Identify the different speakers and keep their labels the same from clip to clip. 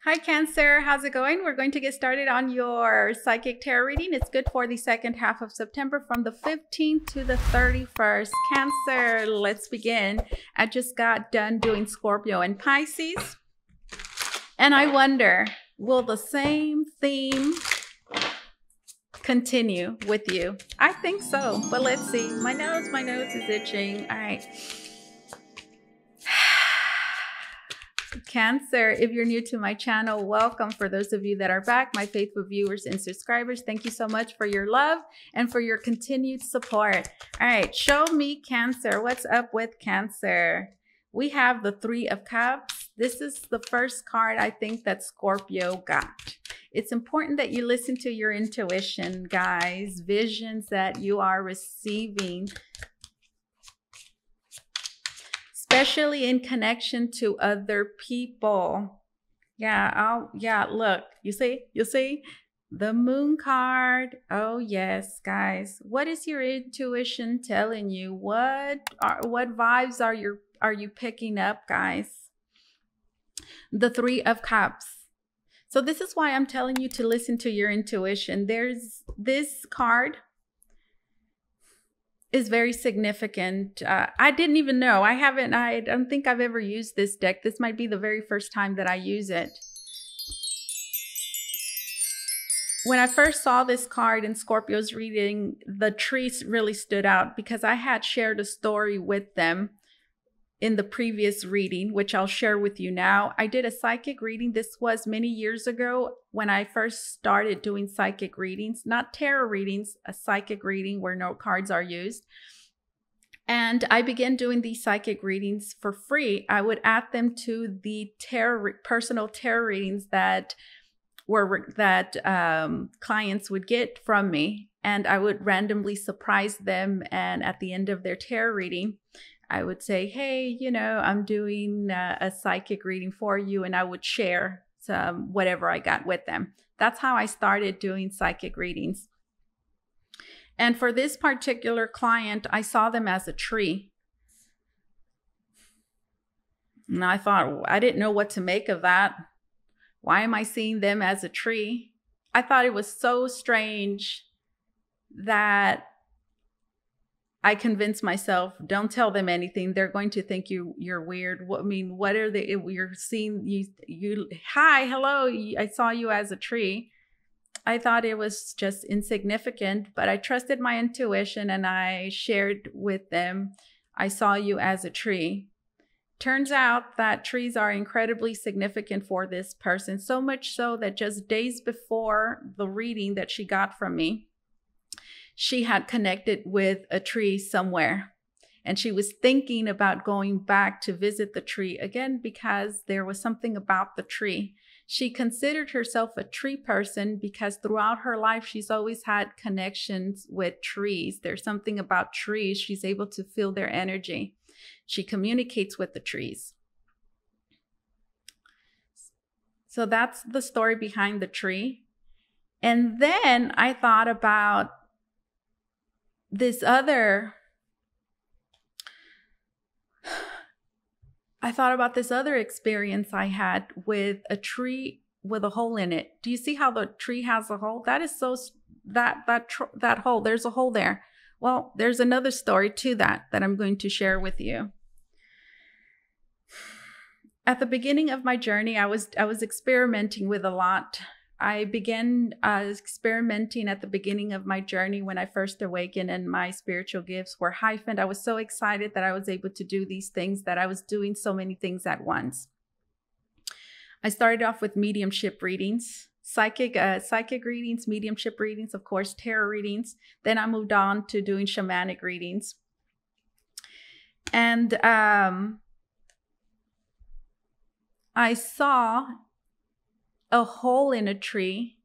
Speaker 1: Hi, Cancer. How's it going? We're going to get started on your psychic tarot reading. It's good for the second half of September from the 15th to the 31st. Cancer, let's begin. I just got done doing Scorpio and Pisces. And I wonder, will the same theme continue with you? I think so, but let's see. My nose is itching. All right. Cancer, if you're new to my channel, welcome. For those of you that are back, my faithful viewers and subscribers, thank you so much for your love and for your continued support. All right, show me Cancer. What's up with Cancer? We have the Three of Cups. This is the first card I think that Scorpio got. It's important that you listen to your intuition, guys. Visions that you are receiving, especially in connection to other people. Look, you see the Moon card. Oh yes, guys, what is your intuition telling you? What vibes are you picking up, guys? The Three of Cups. So this is why I'm telling you to listen to your intuition. There's this card is very significant. I didn't even know. I don't think I've ever used this deck. This might be the very first time that I use it. When I first saw this card in Scorpio's reading, the trees really stood out because I had shared a story with them in the previous reading, which I'll share with you now. I did a psychic reading. This was many years ago when I first started doing psychic readings, not tarot readings, a psychic reading where no cards are used. And I began doing these psychic readings for free. I would add them to the personal tarot readings that clients would get from me. And I would randomly surprise them. And at the end of their tarot reading, I would say, hey, I'm doing a psychic reading for you, and I would share whatever I got with them. That's how I started doing psychic readings. And for this particular client, I saw them as a tree. And I thought, I didn't know what to make of that. Why am I seeing them as a tree? I thought it was so strange that I convinced myself, don't tell them anything. They're going to think you're weird. What are they? You're seeing you. Hi, hello. I saw you as a tree. I thought it was just insignificant, but I trusted my intuition and I shared with them, I saw you as a tree. Turns out that trees are incredibly significant for this person, so much so that just days before the reading that she got from me, she had connected with a tree somewhere, and she was thinking about going back to visit the tree again because there was something about the tree. She considered herself a tree person because throughout her life, she's always had connections with trees. There's something about trees. She's able to feel their energy. She communicates with the trees. So that's the story behind the tree. And then I thought about this other experience I had with a tree with a hole in it. Do you see how the tree has a hole? That is so, that hole, there's a hole there. Well, there's another story to that I'm going to share with you. At the beginning of my journey, I was experimenting with a lot. I began experimenting at the beginning of my journey when I first awakened and my spiritual gifts were heightened. I was so excited that I was able to do these things, that I was doing so many things at once. I started off with mediumship readings, psychic readings, mediumship readings, of course, tarot readings. Then I moved on to doing shamanic readings. And I saw a hole in a tree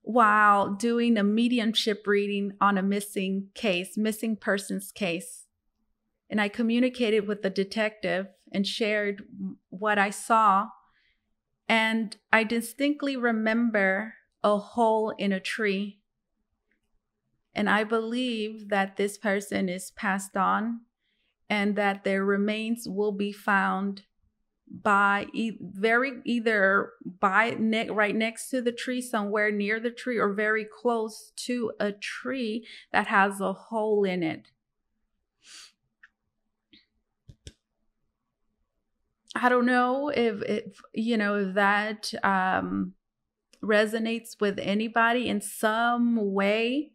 Speaker 1: while doing a mediumship reading on a missing person's case. And I communicated with the detective and shared what I saw. And I distinctly remember a hole in a tree. And I believe that this person is passed on and that their remains will be found by either right next to the tree, somewhere near the tree, or very close to a tree that has a hole in it. I don't know if that resonates with anybody in some way,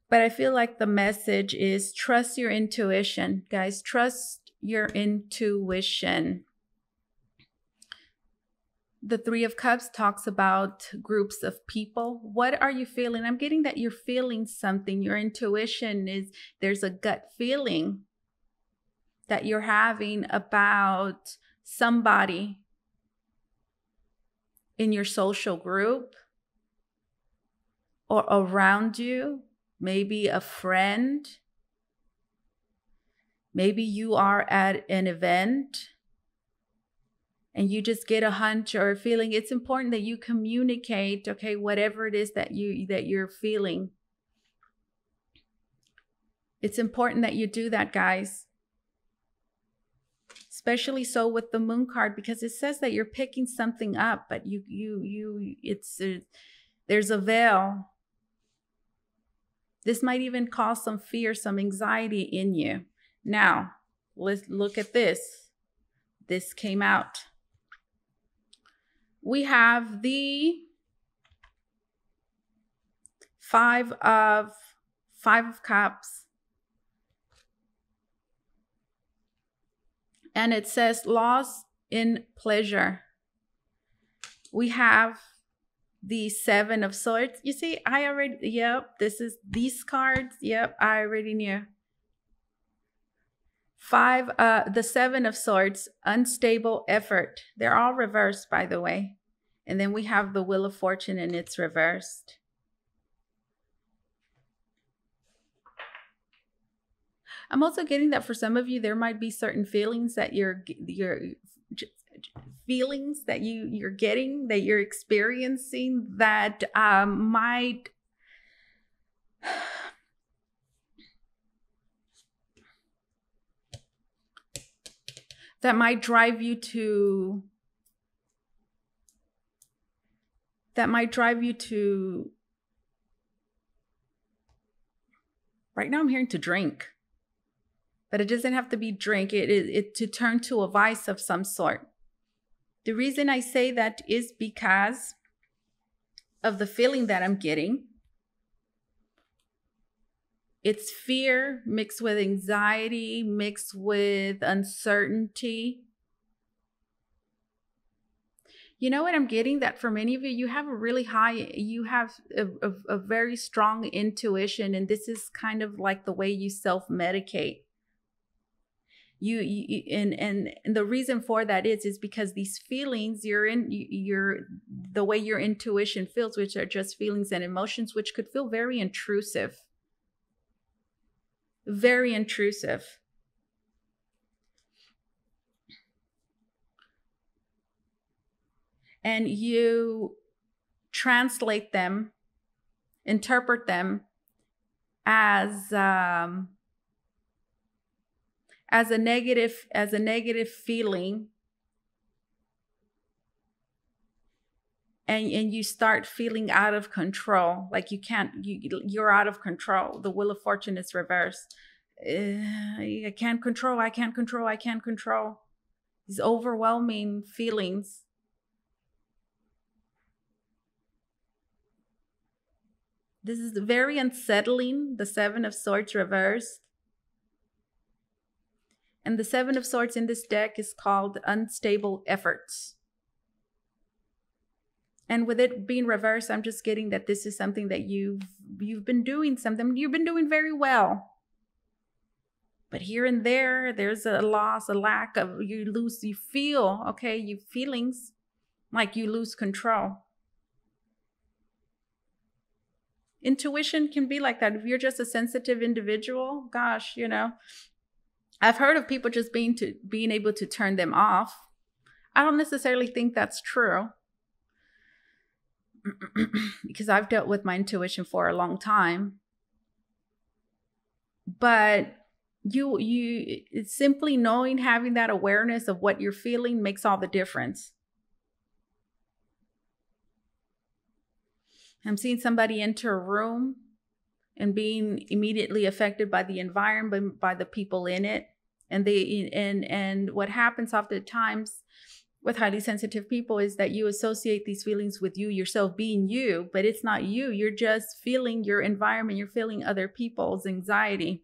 Speaker 1: but I feel like the message is trust your intuition, guys. Trust your intuition. The Three of Cups talks about groups of people. What are you feeling? I'm getting that you're feeling something. Your intuition is, there's a gut feeling that you're having about somebody in your social group or around you, maybe a friend. Maybe you are at an event and you just get a hunch or a feeling. It's important that you communicate, okay, whatever it is that you're feeling. It's important that you do that, guys. Especially so with the Moon card, because it says that you're picking something up, but there's a veil. This might even cause some fear, some anxiety in you. Now, let's look at this. This came out. We have the Five of Cups. And it says loss in pleasure. We have the Seven of Swords. You see, these cards. Yep, I already knew. The Seven of Swords, unstable effort. They're all reversed, by the way. And then we have the Wheel of Fortune, and it's reversed. I'm also getting that for some of you, there might be certain feelings that you're getting, that you're experiencing, that might drive you to right now I'm hearing to drink. But it doesn't have to be drink. It to turn to a vice of some sort. The reason I say that is because of the feeling that I'm getting. It's fear mixed with anxiety, mixed with uncertainty. You know what I'm getting? That for many of you, you have a very strong intuition, and this is kind of like the way you self-medicate. And the reason for that is because these feelings the way your intuition feels, which are just feelings and emotions, which could feel very intrusive. Very intrusive. And you translate them, interpret them as a negative feeling, and you start feeling out of control, like you're out of control. The Wheel of Fortune is reversed. I can't control. These overwhelming feelings. This is very unsettling. The Seven of Swords reversed. And the Seven of Swords in this deck is called unstable efforts. And with it being reversed, I'm just getting that this is something that you've been doing very well. But here and there's a loss, a lack of, you feel feelings like you lose control. Intuition can be like that. If you're just a sensitive individual, gosh, I've heard of people just being able to turn them off. I don't necessarily think that's true because I've dealt with my intuition for a long time. But it's simply knowing, having that awareness of what you're feeling makes all the difference. I'm seeing somebody enter a room and being immediately affected by the environment, by the people in it. And what happens oftentimes with highly sensitive people is that you associate these feelings with you yourself being you, but it's not you. You're just feeling your environment. You're feeling other people's anxiety.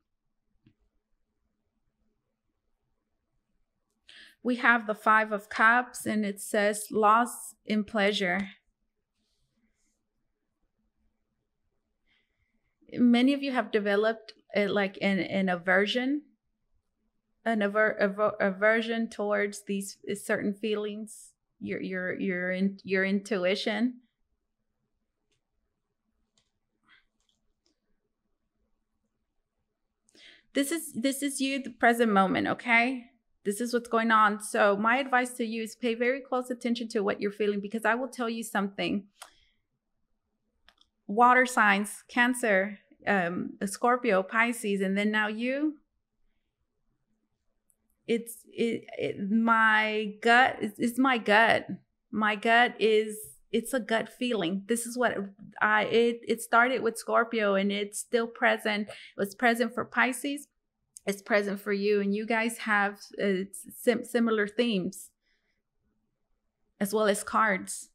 Speaker 1: We have the 5 of Cups, and it says loss in pleasure. Many of you have developed like an aversion, aversion towards these certain feelings. Your intuition. This is you, the present moment, okay? This is what's going on. So my advice to you is pay very close attention to what you're feeling, because I will tell you something. Water signs, Cancer, Scorpio, Pisces, and then now you. My gut. It's my gut. My gut is, it's a gut feeling. This is what it started with Scorpio, and it's still present. It was present for Pisces. It's present for you, and you guys have similar themes as well as cards.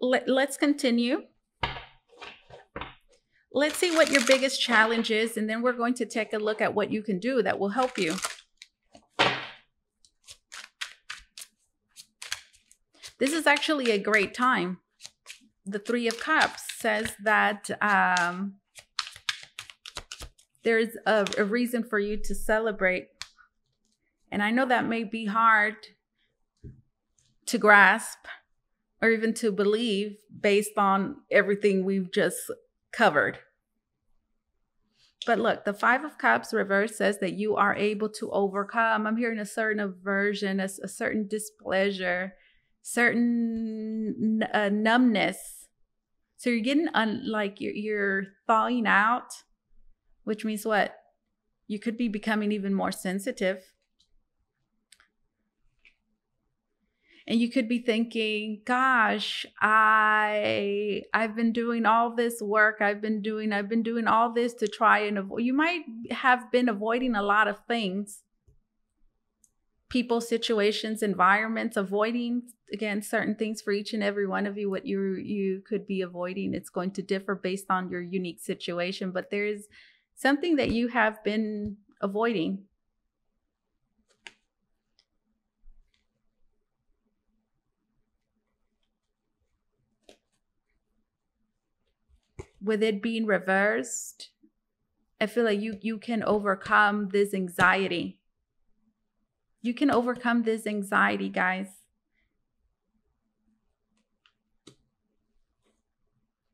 Speaker 1: Let's continue. Let's see what your biggest challenge is, and then we're going to take a look at what you can do that will help you. This is actually a great time. The 3 of Cups says that there's a reason for you to celebrate. And I know that may be hard to grasp or even to believe based on everything we've just covered. But look, the 5 of Cups reverse says that you are able to overcome. I'm hearing a certain aversion, a certain displeasure, certain numbness. So you're getting like you're thawing out, which means what? You could be becoming even more sensitive. And you could be thinking, gosh, I've been doing all this work. I've been doing all this to try and avoid. You might have been avoiding a lot of things. People, situations, environments, avoiding, again, certain things for each and every one of you. What you could be avoiding, it's going to differ based on your unique situation, but there's something that you have been avoiding. With it being reversed, I feel like you can overcome this anxiety. You can overcome this anxiety, guys.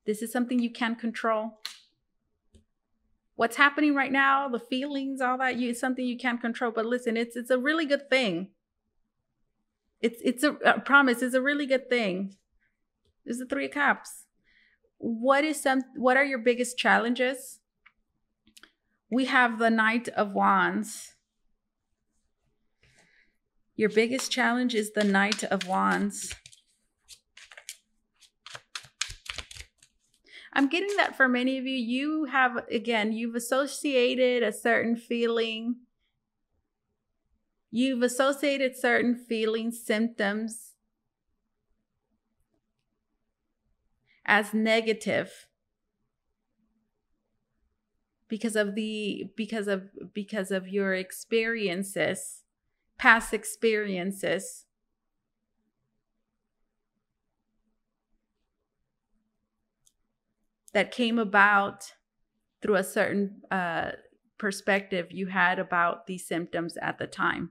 Speaker 1: This is something you can control. What's happening right now, the feelings, all that, it's something you can't control. But listen, it's a really good thing. I promise, it's a really good thing. There's the 3 of Cups. What are your biggest challenges? We have the Knight of Wands. Your biggest challenge is the Knight of Wands. I'm getting that for many of you. You have, again, you've associated a certain feeling. You've associated certain feelings, symptoms as negative because of your experiences, past experiences. That came about through a certain perspective you had about these symptoms at the time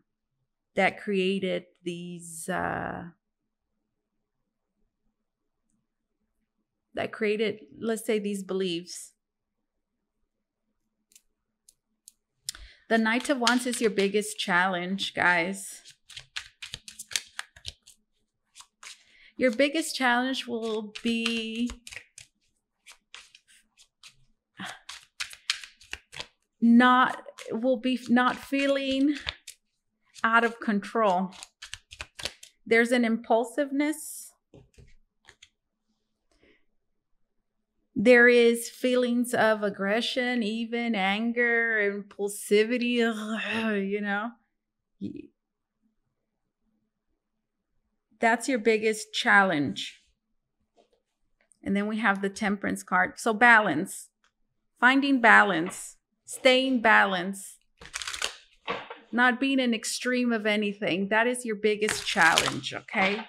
Speaker 1: that created these let's say, these beliefs. The Knight of Wands is your biggest challenge, guys. Your biggest challenge will be not feeling out of control. There's an impulsiveness. There is feelings of aggression, even anger, impulsivity, you know. That's your biggest challenge. And then we have the Temperance card. So balance, finding balance, staying balanced, not being an extreme of anything. That is your biggest challenge, okay?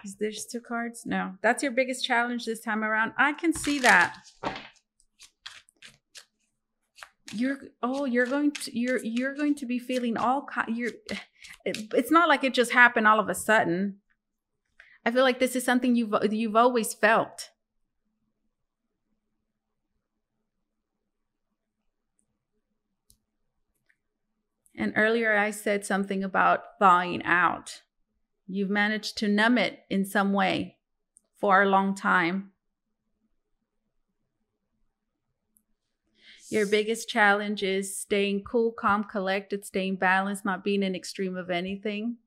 Speaker 1: Is there's 2 cards? No, that's your biggest challenge this time around. I can see that. You're going to be feeling it's not like it just happened all of a sudden. I feel like this is something you've always felt. And earlier I said something about thawing out. You've managed to numb it in some way for a long time. Your biggest challenge is staying cool, calm, collected, staying balanced, not being an extreme of anything.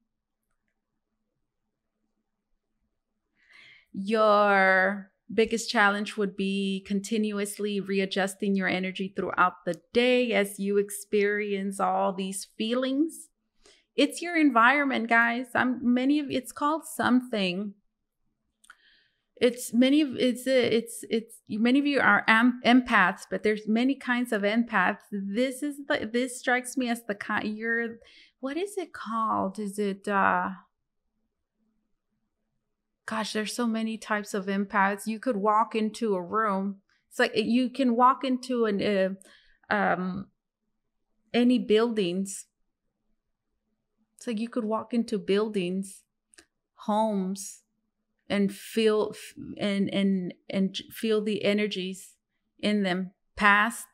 Speaker 1: Your biggest challenge would be continuously readjusting your energy throughout the day as you experience all these feelings. It's your environment, guys. It's called something. Many of you are empaths, but there's many kinds of empaths. This strikes me as the kind what is it called? Is it gosh, there's so many types of empaths. You could walk into a room. It's like you can walk into any buildings. It's like you could walk into buildings, homes, and feel feel the energies in them, past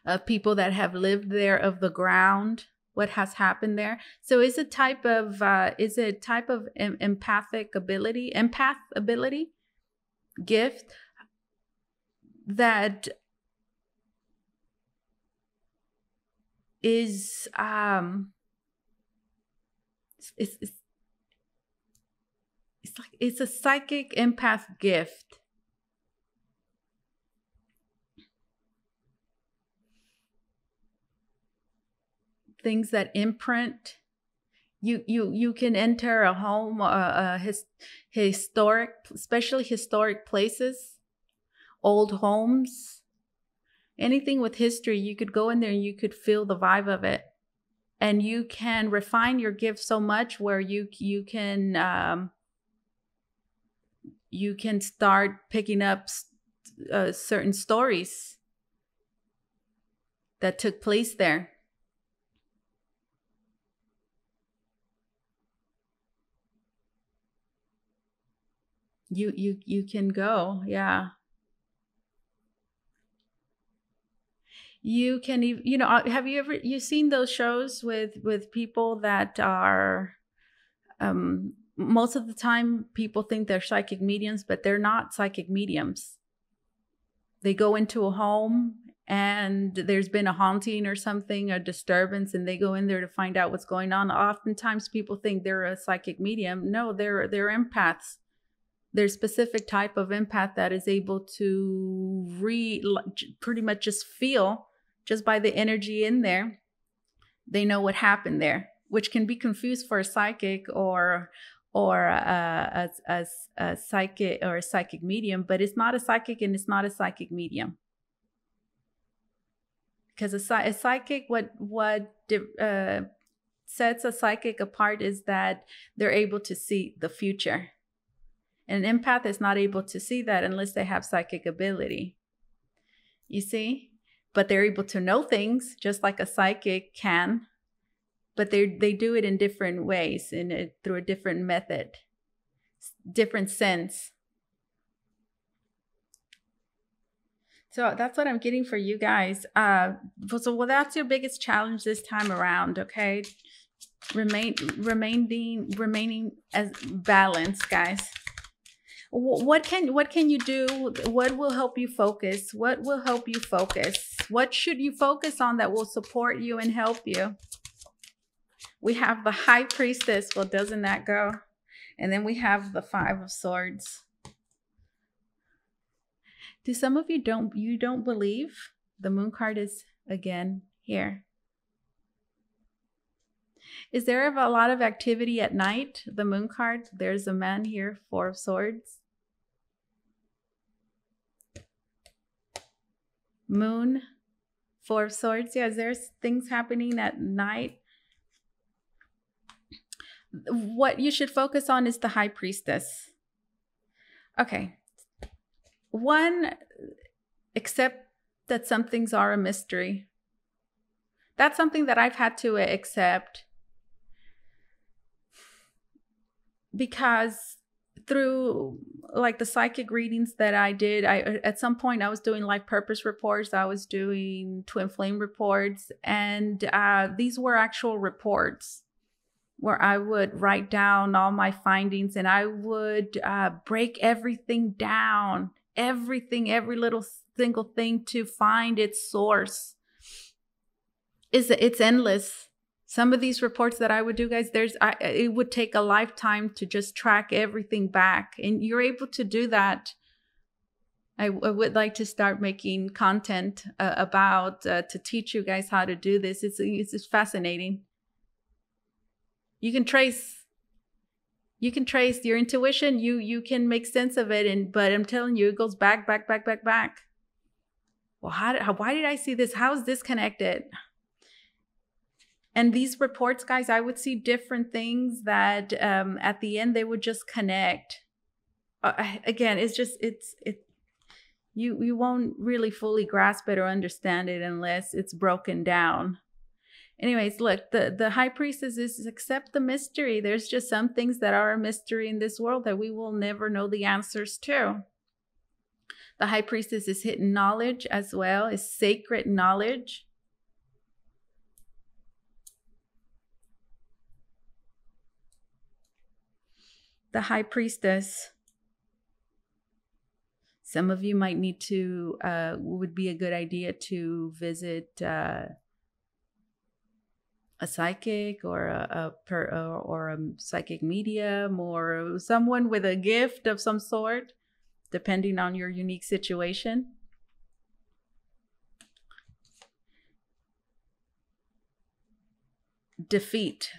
Speaker 1: of people that have lived there, of the ground, what has happened there. So is it type of empathic ability, gift that is it's a psychic empath gift. Things that imprint. You can enter a home, historic, especially historic places, old homes, anything with history. You could go in there and you could feel the vibe of it, and you can refine your gift so much where you can start picking up certain stories that took place there. You can go, yeah. You can, have you seen those shows with people that are, most of the time people think they're psychic mediums, but they're not psychic mediums. They go into a home and there's been a haunting or something, a disturbance, and they go in there to find out what's going on. Oftentimes people think they're a psychic medium. No, they're empaths. There's a specific type of empath that is able to pretty much just feel, just by the energy in there, they know what happened there, which can be confused for a psychic or a psychic or a psychic medium, but it's not a psychic and it's not a psychic medium. Because a psychic, what sets a psychic apart is that they're able to see the future. And an empath is not able to see that unless they have psychic ability. You see? But they're able to know things just like a psychic can. But they do it in different ways, through a different method, different sense. So that's what I'm getting for you guys. So that's your biggest challenge this time around, okay? remaining as balanced, guys. What can you do? What will help you focus? What will help you focus? What should you focus on that will support you and help you? We have the High Priestess. Well, doesn't that go? And then we have the Five of Swords. Do some of you don't believe? The Moon card is again here. Is there a lot of activity at night? The Moon card. There's a man here, Four of Swords. Moon, Four of Swords. Yeah, there's things happening at night. What you should focus on is the High Priestess. Okay. One, accept that some things are a mystery. That's something that I've had to accept, because through like the psychic readings that I did, at some point I was doing life purpose reports, I was doing twin flame reports, and these were actual reports where I would write down all my findings, and I would break everything down, every little single thing, to find its source. It's endless. Some of these reports that I would do, guys, it would take a lifetime to just track everything back, and you're able to do that. I would like to start making content about to teach you guys how to do this. It's fascinating. You can trace your intuition. You can make sense of it, but I'm telling you, it goes back. Well, why did I see this? How is this connected? And these reports, guys, I would see different things that at the end they would just connect. Again, you won't really fully grasp it or understand it unless it's broken down. Anyways, look, the High Priestess is accept the mystery. There's just some things that are a mystery in this world that we will never know the answers to. The High Priestess is hidden knowledge as well, is sacred knowledge. The High Priestess. Some of you might need to, would be a good idea to visit a psychic or a psychic medium, or someone with a gift of some sort, depending on your unique situation. Defeat.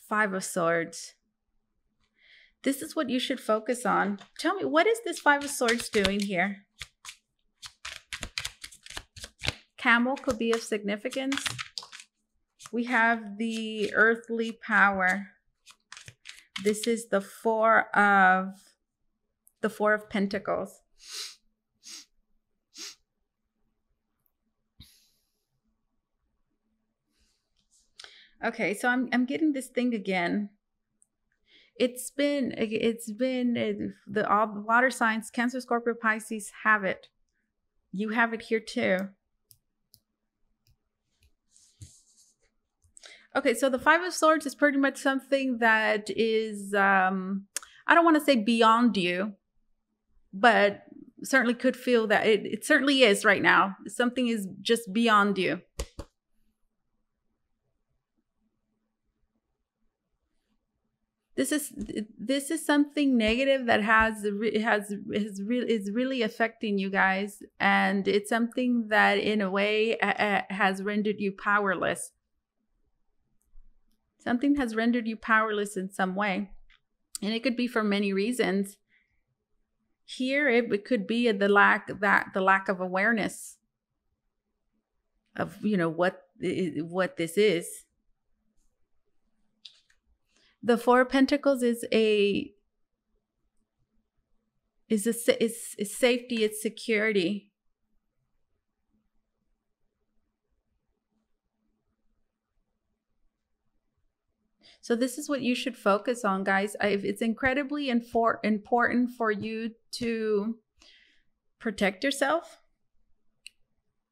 Speaker 1: Five of Swords. This is what you should focus on. Tell me, what is this Five of Swords doing here? Camel could be of significance. We have the earthly power. This is the Four of Pentacles. Okay, so I'm getting this thing again. It's been the all water signs, Cancer, Scorpio, Pisces have it. You have it here too. Okay, so the Five of Swords is pretty much something that is, I don't want to say beyond you, but certainly could feel that it certainly is right now. Something is just beyond you. This is something negative that is really affecting you guys, and it's something that in a way has rendered you powerless. Something has rendered you powerless in some way, and it could be for many reasons. Here, it could be the lack of awareness of what this is. The Four of Pentacles is safety, it's security. So this is what you should focus on, guys. It's incredibly important for you to protect yourself.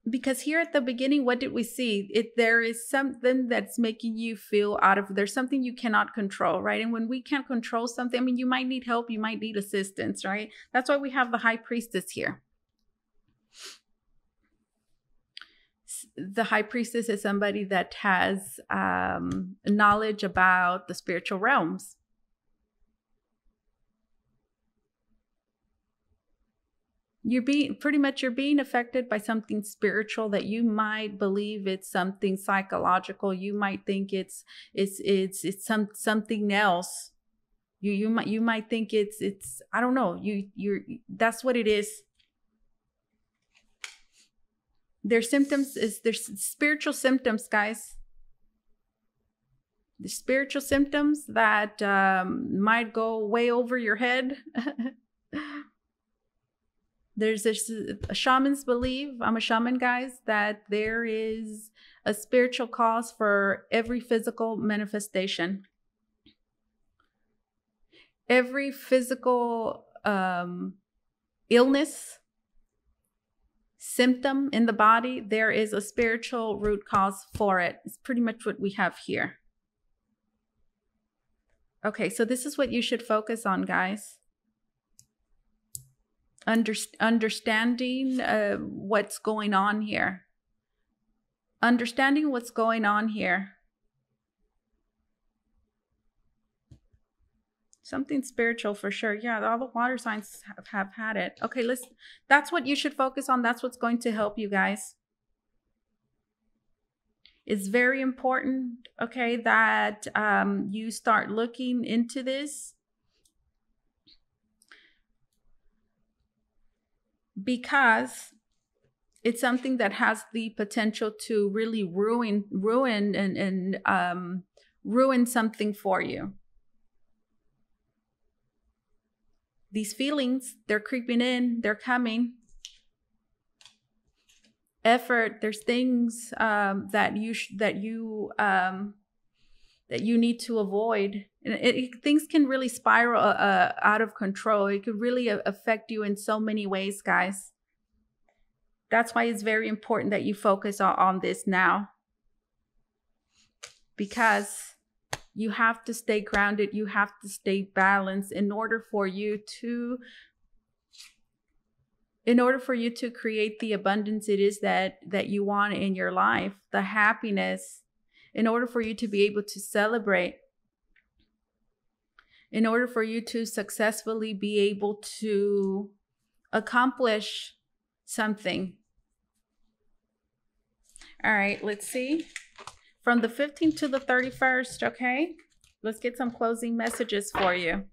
Speaker 1: Because here at the beginning, what did we see? There is something that's making you feel there's something you cannot control, right? And when we can't control something, I mean, you might need help, you might need assistance, right? That's why we have the high priestess here. The high priestess is somebody that has knowledge about the spiritual realms. You're being affected by something spiritual that you might believe it's something psychological. You might think it's something else. You might think it's I don't know. That's what it is. There's spiritual symptoms, guys. The spiritual symptoms that might go way over your head. There's shamans believe, I'm a shaman, guys, that there is a spiritual cause for every physical manifestation. Every physical illness, symptom in the body, there is a spiritual root cause for it. It's pretty much what we have here. Okay, so this is what you should focus on, guys. Understanding what's going on here. Understanding what's going on here. Something spiritual for sure. Yeah, all the water signs have had it. Okay, that's what you should focus on. That's what's going to help you guys. It's very important, okay, that you start looking into this. Because it's something that has the potential to really ruin something for you. These feelings, they're creeping in, they're coming. Effort, there's things that you need to avoid. And things can really spiral out of control. It could really affect you in so many ways, guys. That's why it's very important that you focus on this now. Because you have to stay grounded. You have to stay balanced in order for you to create the abundance it is that you want in your life, the happiness, in order for you to be able to celebrate, in order for you to successfully be able to accomplish something. All right, let's see. From the 15th to the 31st, okay? Let's get some closing messages for you.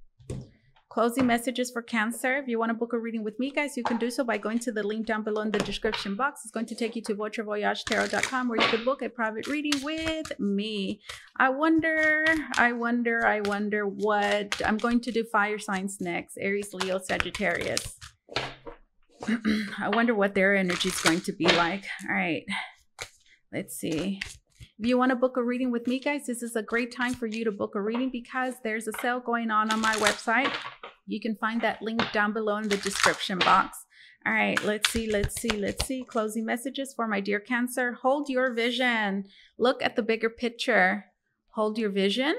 Speaker 1: Closing messages for Cancer. If you want to book a reading with me, guys, you can do so by going to the link down below in the description box. It's going to take you to VotreVoyageTarot.com, where you can book a private reading with me. I wonder what I'm going to do. Fire signs next. Aries, Leo, Sagittarius. I wonder what their energy is going to be like. All right. Let's see. If you want to book a reading with me, guys, this is a great time for you to book a reading because there's a sale going on my website. You can find that link down below in the description box. All right, let's see. Closing messages for my dear Cancer. Hold your vision. Look at the bigger picture. Hold your vision.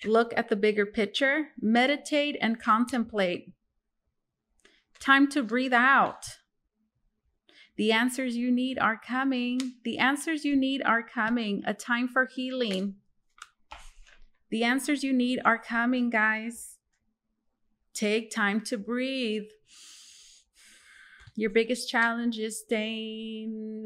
Speaker 1: Look at the bigger picture. Meditate and contemplate. Time to breathe out. The answers you need are coming. The answers you need are coming. A time for healing. The answers you need are coming, guys. Take time to breathe. Your biggest challenge is staying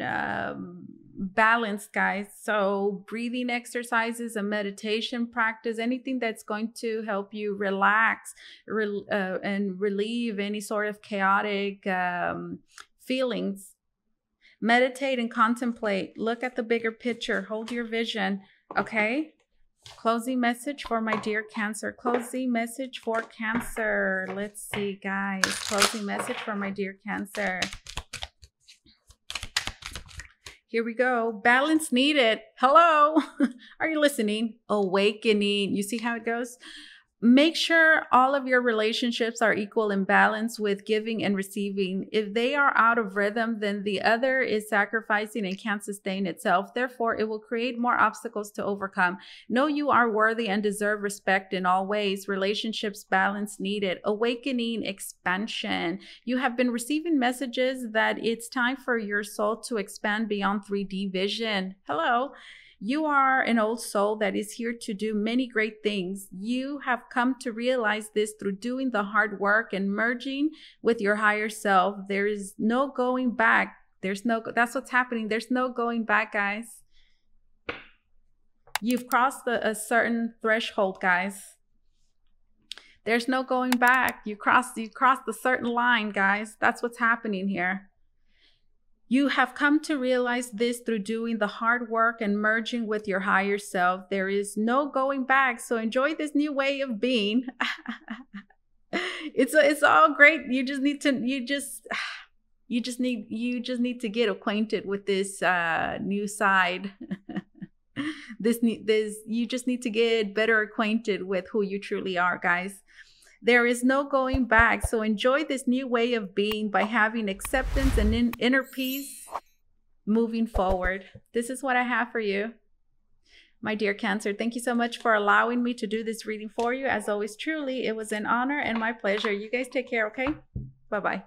Speaker 1: balanced, guys. So breathing exercises, a meditation practice, anything that's going to help you relax and relieve any sort of chaotic feelings. Meditate and contemplate. Look at the bigger picture. Hold your vision. Okay? Closing message for my dear Cancer. Closing message for Cancer. Let's see, guys. Closing message for my dear Cancer. Here we go. Balance needed. Hello. Are you listening? Awakening. You see how it goes? Make sure all of your relationships are equal in balance with giving and receiving. If they are out of rhythm, then the other is sacrificing and can't sustain itself. Therefore, it will create more obstacles to overcome. Know you are worthy and deserve respect in all ways. Relationships balance needed. Awakening, expansion. You have been receiving messages that it's time for your soul to expand beyond 3D vision. Hello. You are an old soul that is here to do many great things. You have come to realize this through doing the hard work and merging with your higher self. There is no going back. That's what's happening. There's no going back, guys. You've crossed a certain threshold, guys. There's no going back. You crossed a certain line, guys. That's what's happening here. You have come to realize this through doing the hard work and merging with your higher self. There is no going back. So enjoy this new way of being. It's all great. You just need to get acquainted with this new side. You just need to get better acquainted with who you truly are, guys. There is no going back. So enjoy this new way of being by having acceptance and inner peace moving forward. This is what I have for you, my dear Cancer. Thank you so much for allowing me to do this reading for you. As always, truly, it was an honor and my pleasure. You guys take care, okay? Bye-bye.